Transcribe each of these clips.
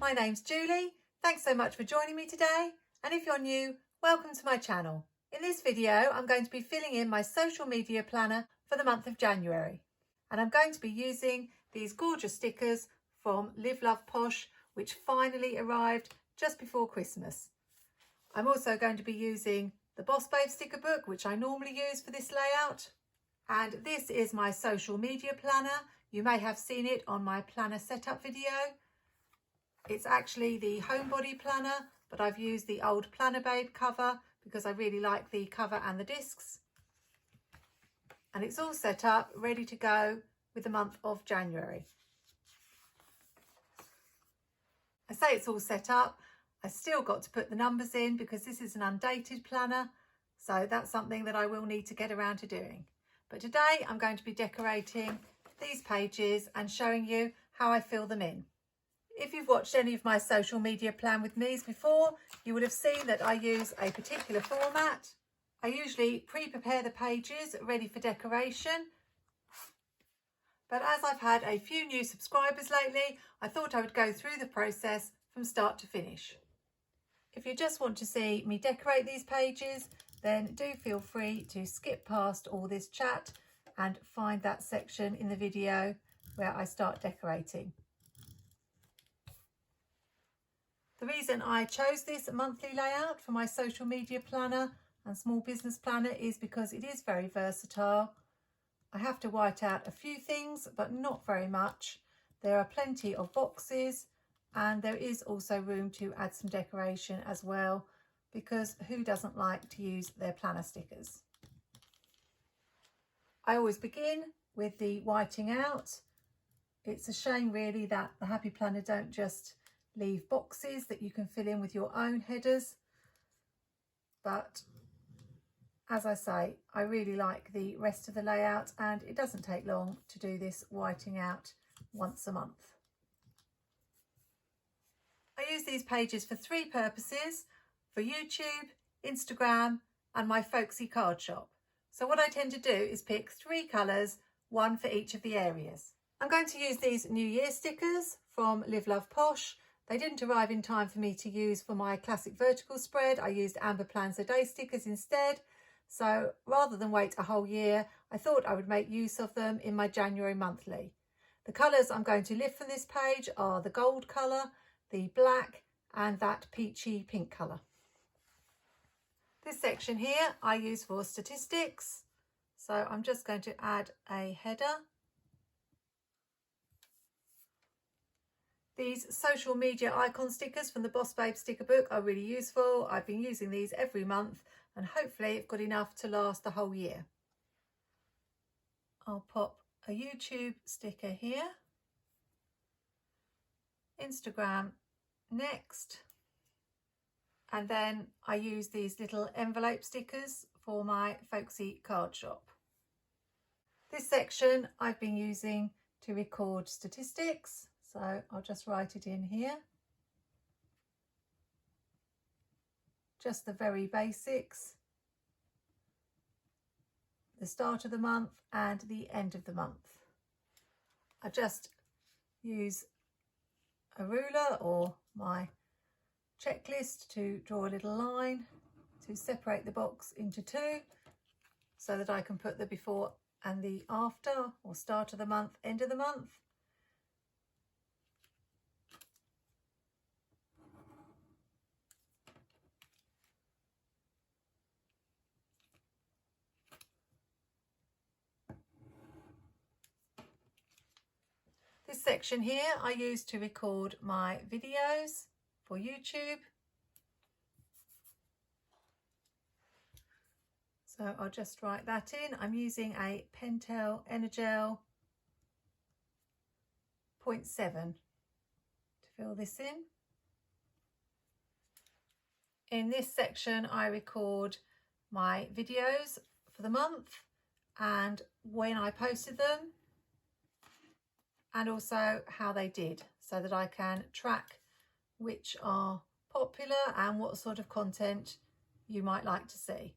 my name's Julie. Thanks so much for joining me today. And if you're new, welcome to my channel. In this video, I'm going to be filling in my social media planner for the month of January. And I'm going to be using these gorgeous stickers from Live Love Posh, which finally arrived just before Christmas. I'm also going to be using the Boss Babe sticker book, which I normally use for this layout. And this is my social media planner. You may have seen it on my planner setup video. It's actually the homebody planner, but I've used the old Planner Babe cover because I really like the cover and the discs. And it's all set up, ready to go with the month of January. I say it's all set up. I still got to put the numbers in because this is an undated planner. So that's something that I will need to get around to doing. But today I'm going to be decorating these pages and showing you how I fill them in. If you've watched any of my social media plan with me's before, you would have seen that I use a particular format. I usually pre-prepare the pages ready for decoration. But as I've had a few new subscribers lately, I thought I would go through the process from start to finish. If you just want to see me decorate these pages, then do feel free to skip past all this chat and find that section in the video where I start decorating. The reason I chose this monthly layout for my social media planner and small business planner is because it is very versatile. I have to white out a few things, but not very much. There are plenty of boxes and there is also room to add some decoration as well, because who doesn't like to use their planner stickers? I always begin with the whiting out. It's a shame really that the Happy Planner don't just leave boxes that you can fill in with your own headers. But as I say, I really like the rest of the layout and it doesn't take long to do this whiting out once a month. I use these pages for three purposes: for YouTube, Instagram and my folksy card shop. So what I tend to do is pick three colours, one for each of the areas. I'm going to use these New Year stickers from Live Love Posh. They didn't arrive in time for me to use for my classic vertical spread. I used Amber Plans a Day stickers instead. So rather than wait a whole year, I thought I would make use of them in my January monthly. The colours I'm going to lift from this page are the gold colour, the black and that peachy pink colour. This section here I use for statistics. So I'm just going to add a header. These social media icon stickers from the Boss Babe sticker book are really useful. I've been using these every month and hopefully I've got enough to last the whole year. I'll pop a YouTube sticker here, Instagram next, and then I use these little envelope stickers for my folksy card shop. This section I've been using to record statistics. So I'll just write it in here. Just the very basics. The start of the month and the end of the month. I just use a ruler or my checklist to draw a little line to separate the box into two so that I can put the before and the after, or start of the month, end of the month. This section here I use to record my videos for YouTube. So I'll just write that in. I'm using a Pentel Energel 0.7 to fill this in. In this section I record my videos for the month and when I posted them, and also how they did, so that I can track which are popular and what sort of content you might like to see.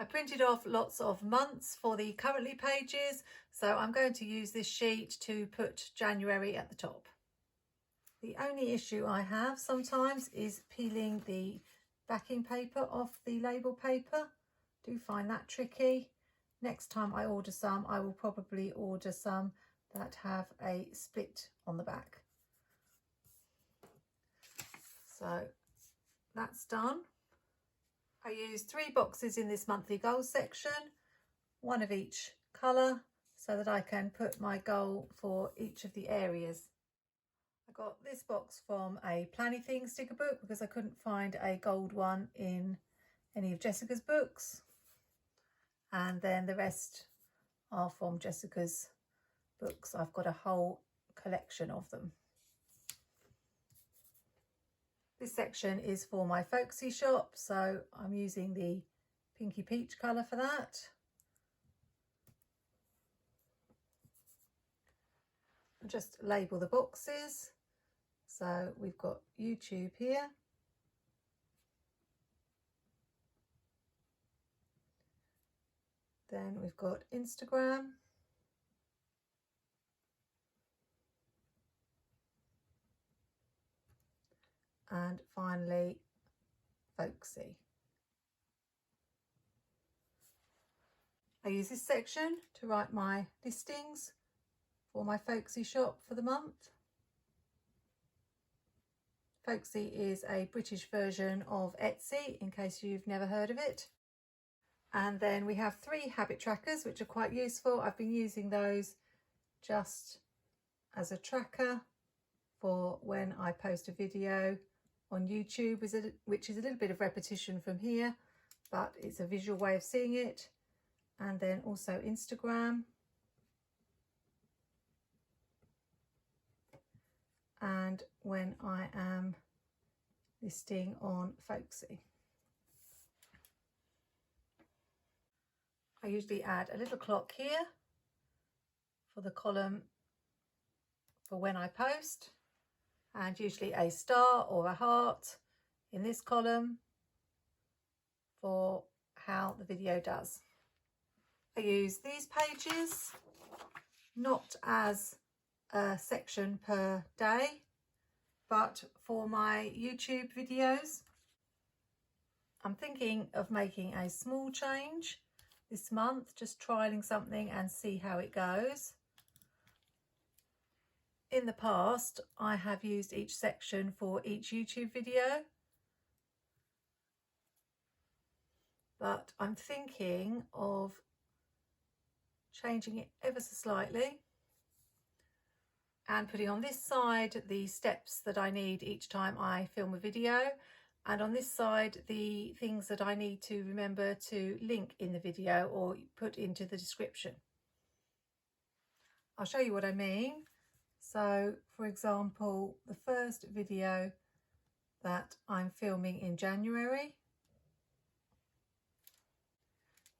I printed off lots of months for the currently pages, so I'm going to use this sheet to put January at the top. The only issue I have sometimes is peeling the backing paper off the label paper. Do find that tricky. Next time I order some, I will probably order some that have a split on the back. So that's done. I used 3 boxes in this monthly goals section, 1 of each colour, so that I can put my goal for each of the areas. I got this box from a Planny Thing sticker book because I couldn't find a gold one in any of Jessica's books. And then the rest are from Jessica's books. I've got a whole collection of them. This section is for my folksy shop, so I'm using the pinky peach colour for that. I'll just label the boxes. So we've got YouTube here. Then we've got Instagram. And finally, folksy. I use this section to write my listings for my folksy shop for the month. Folksy is a British version of Etsy, in case you've never heard of it. And then we have 3 habit trackers, which are quite useful. I've been using those just as a tracker for when I post a video on YouTube, which is a little bit of repetition from here, but it's a visual way of seeing it. And then also Instagram. And when I am listing on folksy. I usually add a little clock here for the column for when I post, and usually a star or a heart in this column for how the video does. I use these pages not as a section per day, but for my YouTube videos. I'm thinking of making a small change this month, just trialing something and see how it goes. In the past, I have used each section for each YouTube video, but I'm thinking of changing it ever so slightly and putting on this side the steps that I need each time I film a video, and on this side the things that I need to remember to link in the video or put into the description. I'll show you what I mean. So for example, the first video that I'm filming in January,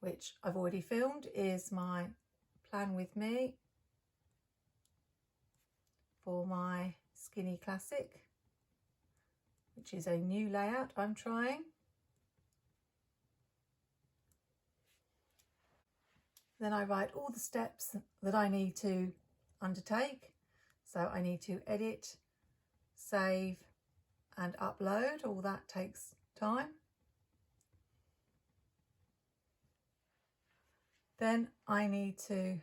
which I've already filmed, is my Plan With Me for my Skinny Classic, which is a new layout I'm trying. Then I write all the steps that I need to undertake. So I need to edit, save and upload. All that takes time. Then I need to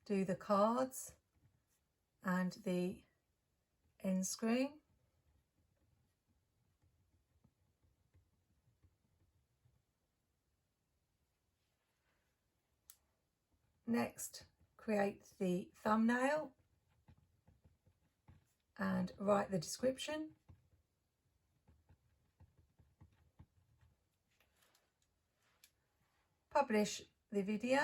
do the cards and the end screen. Next, create the thumbnail and write the description. Publish the video.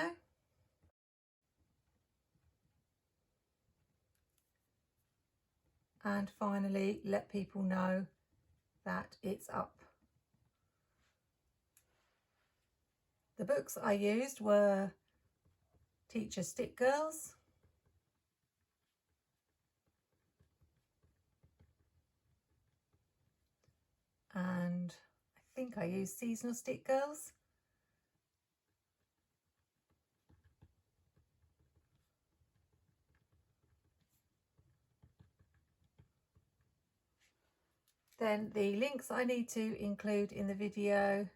And finally, let people know that it's up. The books I used were Teacher Stick Girls, and I think I used Seasonal Stick Girls. Then the links I need to include in the video,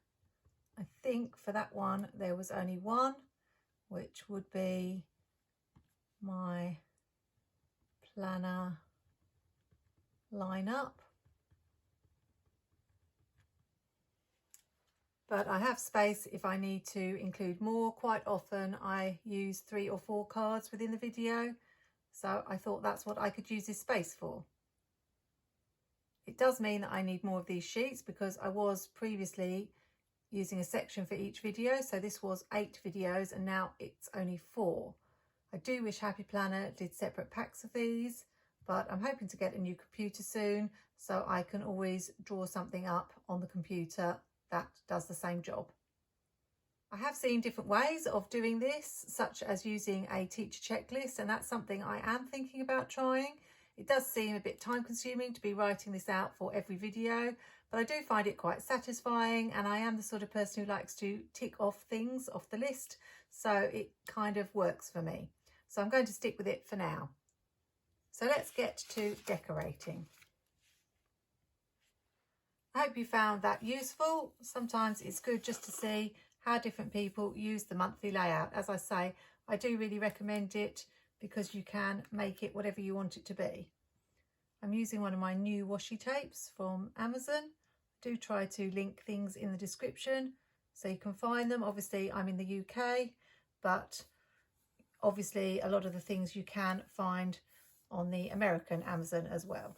I think for that one there was only one, which would be my planner lineup. But I have space if I need to include more. Quite often I use 3 or 4 cards within the video, so I thought that's what I could use this space for. It does mean that I need more of these sheets because I was previously using a section for each video, so this was 8 videos and now it's only 4. I do wish Happy Planner did separate packs of these, but I'm hoping to get a new computer soon so I can always draw something up on the computer that does the same job. I have seen different ways of doing this, such as using a teacher checklist, and that's something I am thinking about trying. It does seem a bit time consuming to be writing this out for every video, but I do find it quite satisfying, and I am the sort of person who likes to tick off things off the list, so it kind of works for me. So I'm going to stick with it for now. So let's get to decorating. I hope you found that useful. Sometimes it's good just to see how different people use the monthly layout. As I say, I do really recommend it because you can make it whatever you want it to be. I'm using one of my new washi tapes from Amazon. I do try to link things in the description so you can find them. Obviously, I'm in the UK, but obviously a lot of the things you can find on the American Amazon as well.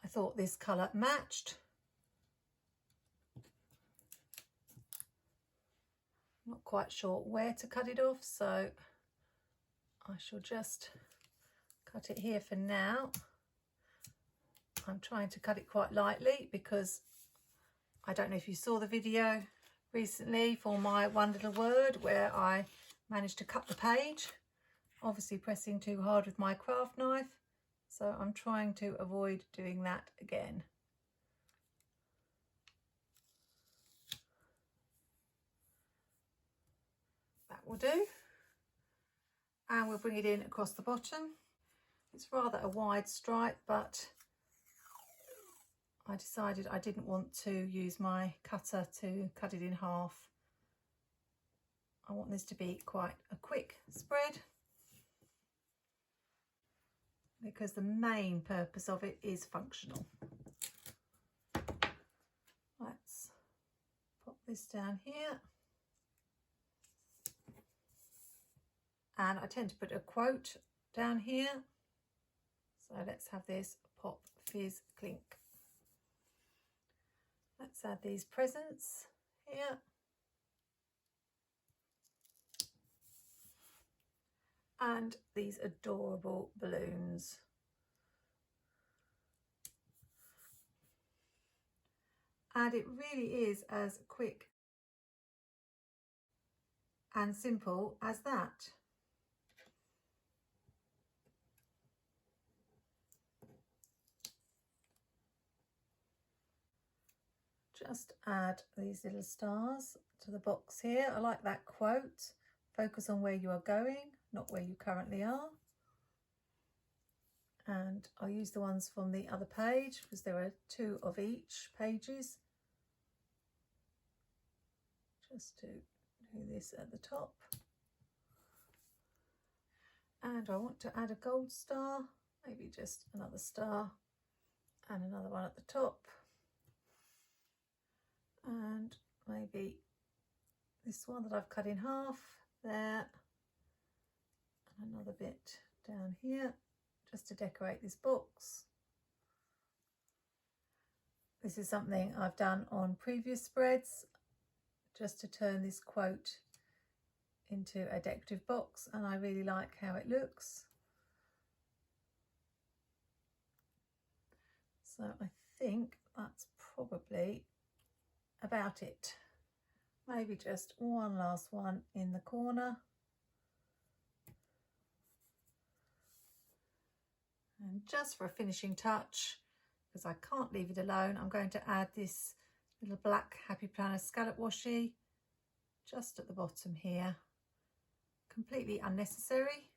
I thought this colour matched. Not quite sure where to cut it off, so I shall just cut it here for now. I'm trying to cut it quite lightly because I don't know if you saw the video recently for my one little word where I managed to cut the page, obviously pressing too hard with my craft knife. So I'm trying to avoid doing that again. That will do. And we'll bring it in across the bottom. It's rather a wide stripe, but I decided I didn't want to use my cutter to cut it in half. I want this to be quite a quick spread, because the main purpose of it is functional. Let's pop this down here. And I tend to put a quote down here. So let's have this pop, fizz, clink. Let's add these presents here. And these adorable balloons. And it really is as quick and simple as that. Just add these little stars to the box here. I like that quote. Focus on where you are going, not where you currently are. And I'll use the ones from the other page because there are 2 of each pages. Just to do this at the top. And I want to add a gold star, maybe just another star and another one at the top. And maybe this one that I've cut in half there, and another bit down here just to decorate this box. This is something I've done on previous spreads, just to turn this quote into a decorative box, and I really like how it looks. So I think that's probably about it. Maybe just one last one in the corner. And just for a finishing touch, because I can't leave it alone, I'm going to add this little black Happy Planner scallop washi just at the bottom here. Completely unnecessary,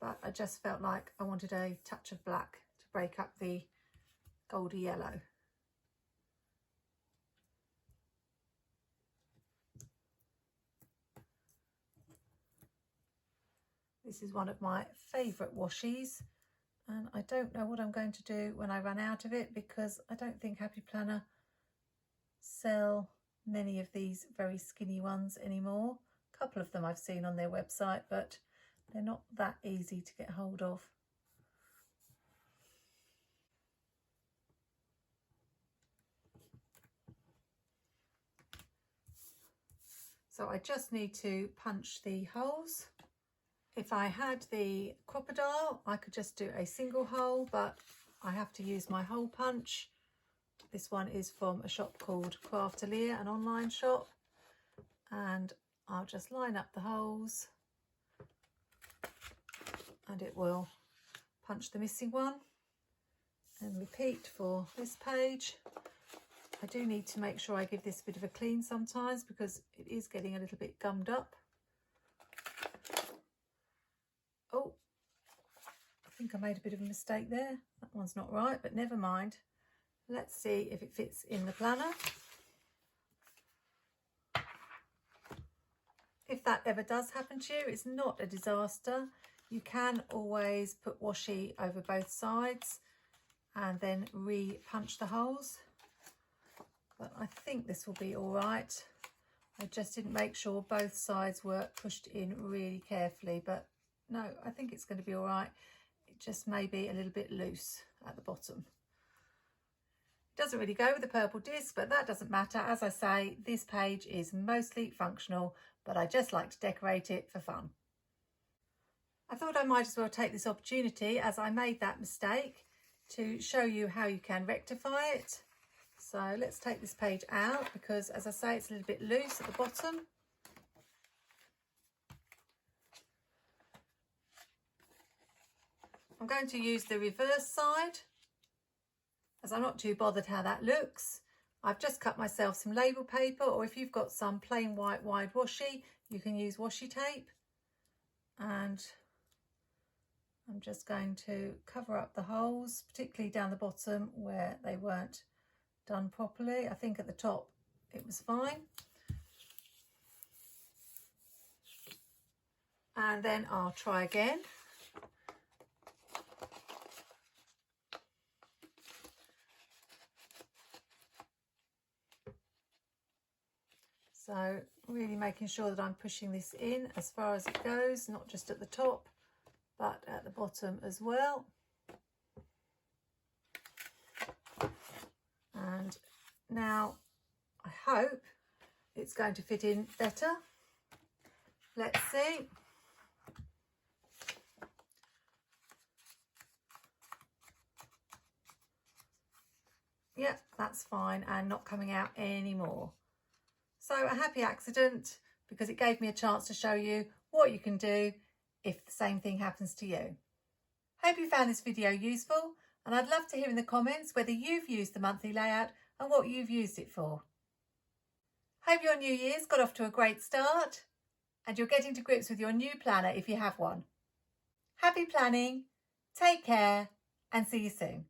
but I just felt like I wanted a touch of black to break up the goldy yellow. This is one of my favourite washies, and I don't know what I'm going to do when I run out of it, because I don't think Happy Planner sell many of these very skinny ones anymore. A couple of them I've seen on their website, but they're not that easy to get hold of. So I just need to punch the holes. If I had the crocodile, I could just do a single hole, but I have to use my hole punch. This one is from a shop called Crafterlier, an online shop, and I'll just line up the holes and it will punch the missing one, and repeat for this page. I do need to make sure I give this a bit of a clean sometimes, because it is getting a little bit gummed up. Oh, I think I made a bit of a mistake there. That one's not right, but never mind. Let's see if it fits in the planner. If that ever does happen to you, it's not a disaster. You can always put washi over both sides and then re-punch the holes. But I think this will be all right. I just didn't make sure both sides were pushed in really carefully, but no, I think it's going to be all right. It just may be a little bit loose at the bottom. It doesn't really go with the purple disc, but that doesn't matter. As I say, this page is mostly functional, but I just like to decorate it for fun. I thought I might as well take this opportunity, as I made that mistake, to show you how you can rectify it. So let's take this page out, because as I say, it's a little bit loose at the bottom. I'm going to use the reverse side, as I'm not too bothered how that looks. I've just cut myself some label paper, or if you've got some plain white wide washi, you can use washi tape. And I'm just going to cover up the holes, particularly down the bottom where they weren't done properly. I think at the top it was fine. And then I'll try again. So really making sure that I'm pushing this in as far as it goes, not just at the top, but at the bottom as well. And now I hope it's going to fit in better. Let's see. Yep, that's fine, and not coming out anymore. So a happy accident, because it gave me a chance to show you what you can do if the same thing happens to you. Hope you found this video useful, and I'd love to hear in the comments whether you've used the monthly layout and what you've used it for. Hope your New Year's got off to a great start and you're getting to grips with your new planner if you have one. Happy planning, take care, and see you soon.